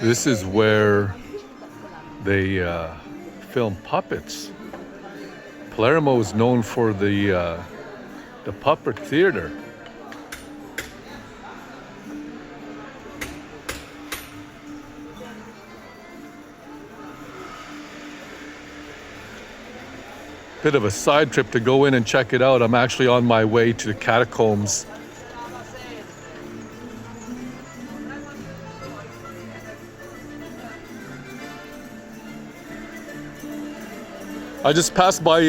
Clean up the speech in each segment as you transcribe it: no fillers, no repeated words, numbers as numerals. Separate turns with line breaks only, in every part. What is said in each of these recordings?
This is where they film puppets. Palermo is known for the puppet theater. Bit of a side trip to go in and check it out. I'm actually on my way to the catacombs. I just passed by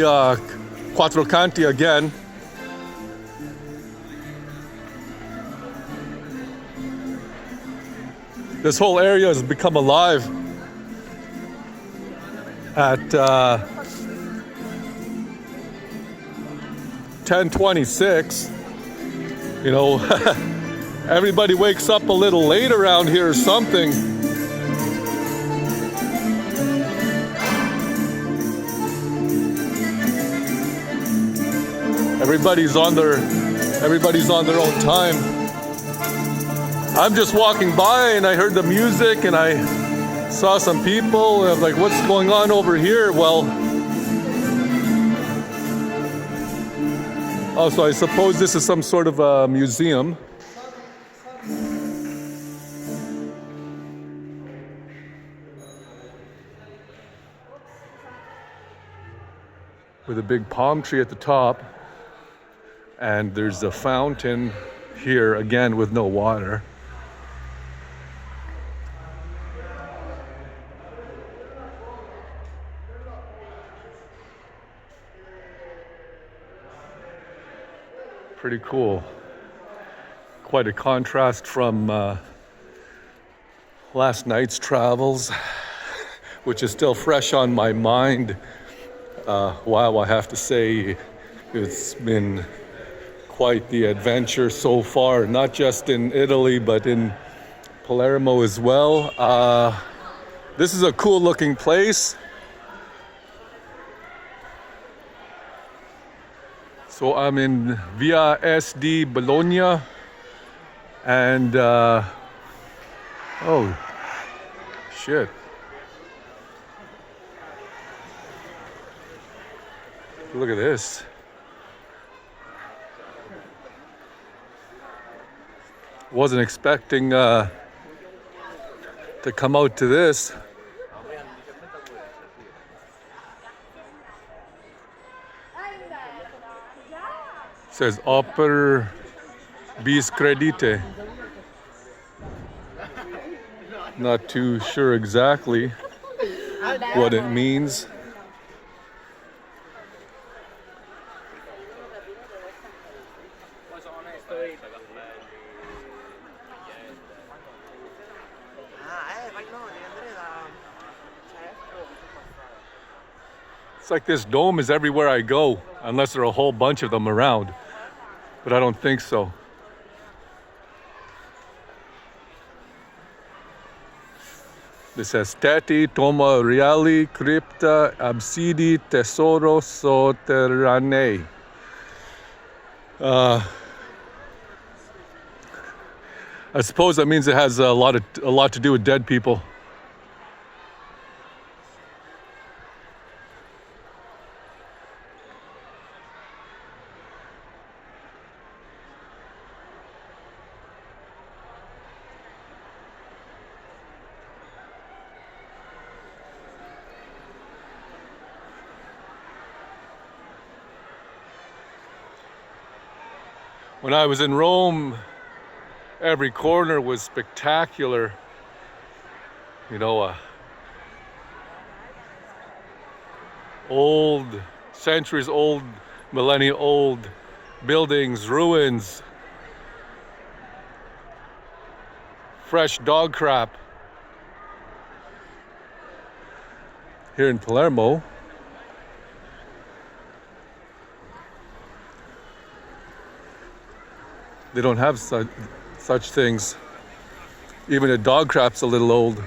Quattro Canti again. This whole area has become alive at 10:26. You know, everybody wakes up a little late around here or something. Everybody's on their own time. I'm just walking by and I heard the music and I saw some people and I'm like, what's going on over here? Well, oh, so I suppose this is some sort of a museum. With a big palm tree at the top. And there's a fountain here, again, with no water. Pretty cool. Quite a contrast from last night's travels, which is still fresh on my mind. Wow, I have to say, it's been quite the adventure so far, not just in Italy, but in Palermo as well. This is a cool looking place. So I'm in Via SD Bologna, and oh shit. Look at this. Wasn't expecting to come out to this. It says Oper bis credite. Not too sure exactly what it means. It's like this dome is everywhere I go, unless there are a whole bunch of them around. But I don't think so. This says Stati, Toma Reali, Crypta, Absidi, Tesoro, Sotterranei. I suppose that means it has a lot to do with dead people. When I was in Rome, every corner was spectacular. You know, old, centuries old, millennia old buildings, ruins, fresh dog crap. Here in Palermo, they don't have such things. Even the dog crap's a little old.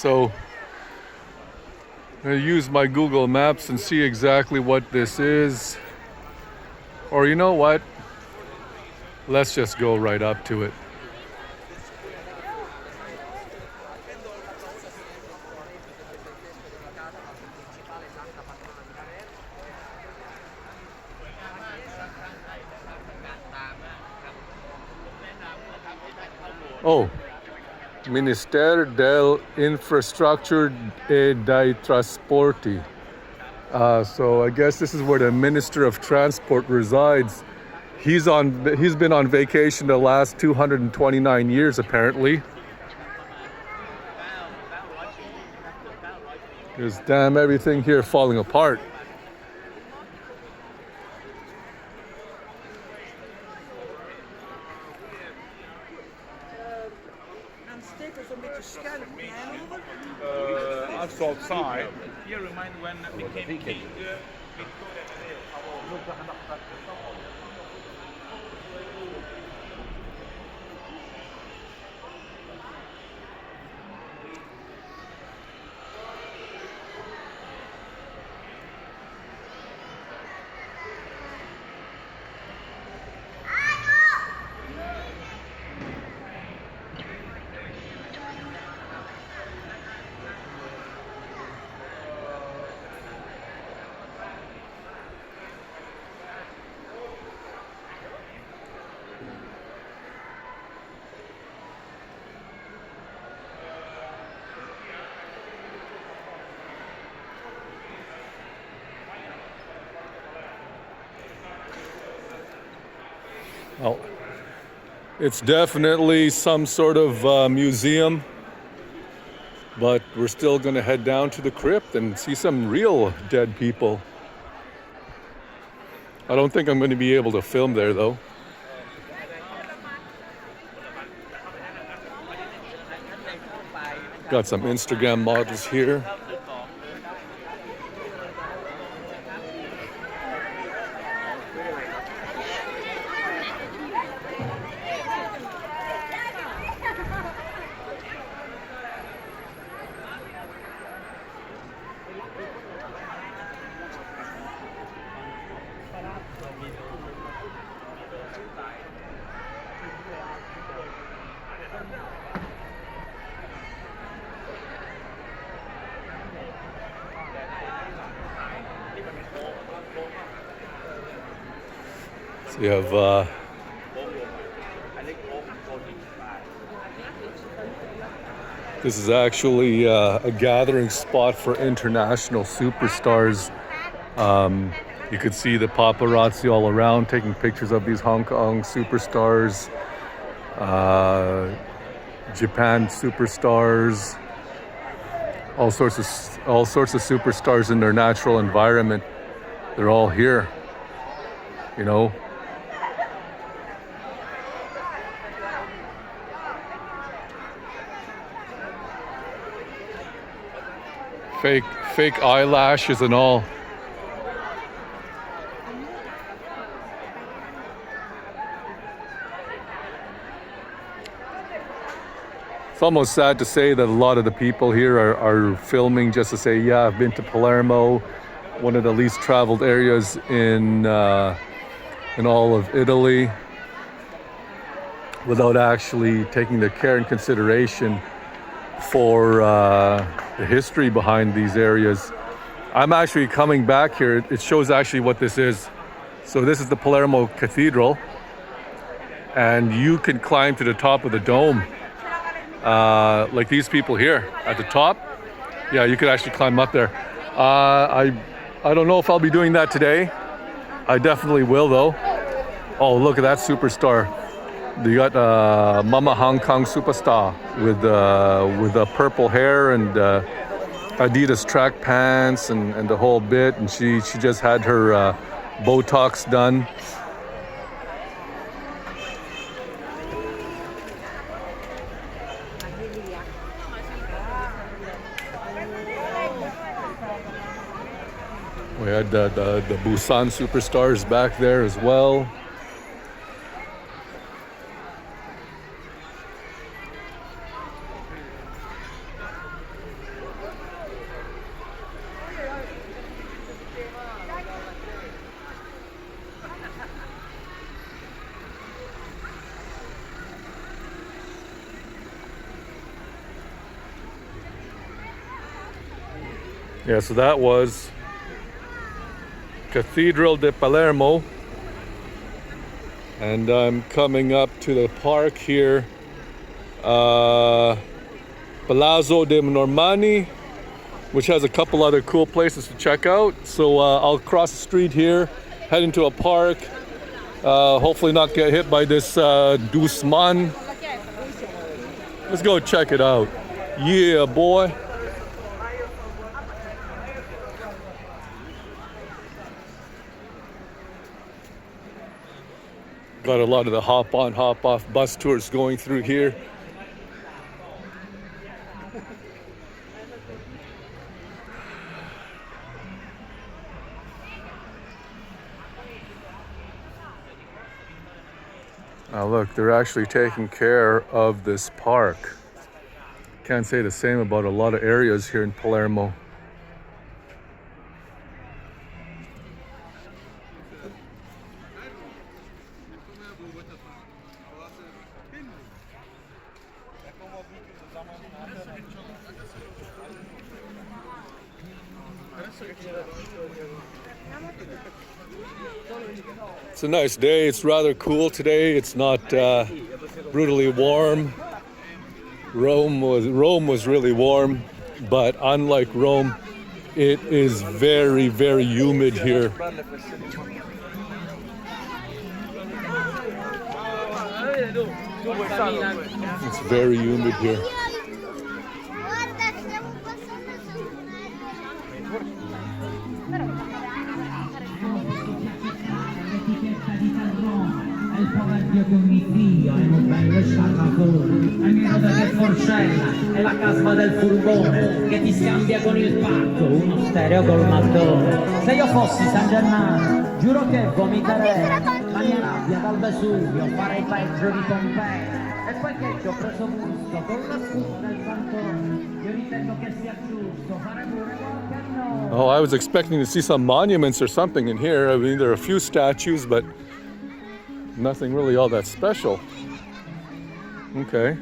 So I'm going to use my Google Maps and see exactly what this is. Or you know what? Let's just go right up to it. Oh, Ministero del Infrastructure e dei Trasporti. So I guess this is where the Minister of Transport resides. He's been on vacation the last 229 years apparently. Because damn, everything here falling apart.
Also outside. Here remind when became king.
Oh, it's definitely some sort of museum, but we're still going to head down to the crypt and see some real dead people. I don't think I'm going to be able to film there though. Got some Instagram models here. So you have this is actually a gathering spot for international superstars. You could see the paparazzi all around taking pictures of these Hong Kong superstars, Japan superstars, all sorts of superstars in their natural environment. They're all here, you know. Fake eyelashes and all. It's almost sad to say that a lot of the people here are filming just to say, yeah, I've been to Palermo, one of the least traveled areas in all of Italy, without actually taking the care and consideration for the history behind these areas. I'm actually coming back here. It shows actually what this is. So this is the Palermo Cathedral, and you can climb to the top of the dome, like these people here at the top. Yeah, you could actually climb up there. I don't know if I'll be doing that today. I definitely will though. Oh, look at that superstar. You got Mama Hong Kong superstar with purple hair and Adidas track pants and the whole bit, and she just had her Botox done. We had the Busan superstars back there as well. Yeah, so that was Cattedrale di Palermo. And I'm coming up to the park here, Palazzo de Normanni, which has a couple other cool places to check out. So I'll cross the street here, head into a park, hopefully not get hit by this Dusman. Let's go check it out. Yeah, boy. Got a lot of the hop on, hop off bus tours going through here. Now look, they're actually taking care of this park. Can't say the same about a lot of areas here in Palermo. It's a nice day. It's rather cool today. It's not brutally warm. Rome was really warm, but unlike Rome, it is very, very humid here. It's very humid here.
Io con mio figlio e non vengo sciacquatore. Almeno da che forcella è la casma del furgone che ti scambia con il pacco, uno stereo col mattone. Se io fossi San Germano, giuro che vomiterei la mia rabbia dal Vesuvio, farei peggio di Pompei. E poi che ci ho preso gusto con la scusa del Santone, io ritengo che sia giusto fare pure qualche nome.
Oh, I was expecting to see some monuments or something in here. I mean, there are a few statues, but nothing really all that special. Okay.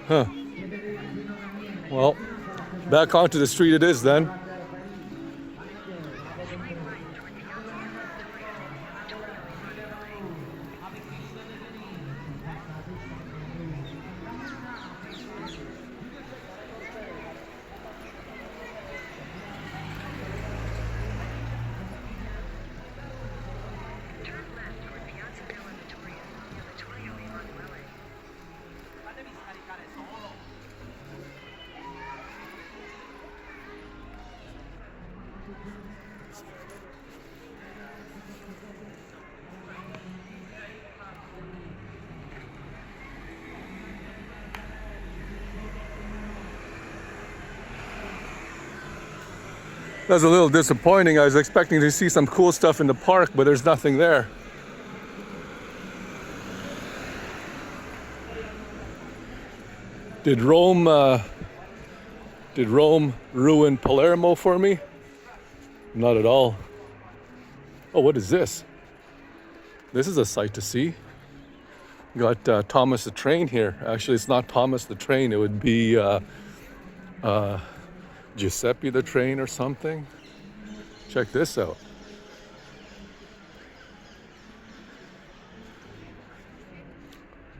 Huh. Well, back onto the street it is then. That's a little disappointing. I was expecting to see some cool stuff in the park, but there's nothing there. Did Rome ruin Palermo for me? Not at all. Oh, what is this? This is a sight to see. Got Thomas the Train here. Actually, it's not Thomas the Train. It would be Giuseppe the Train or something. Check this out.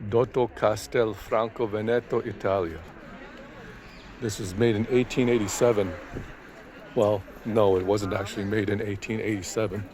Dotto Castel Franco Veneto, Italia. This was made in 1887. Well, no, it wasn't actually made in 1887.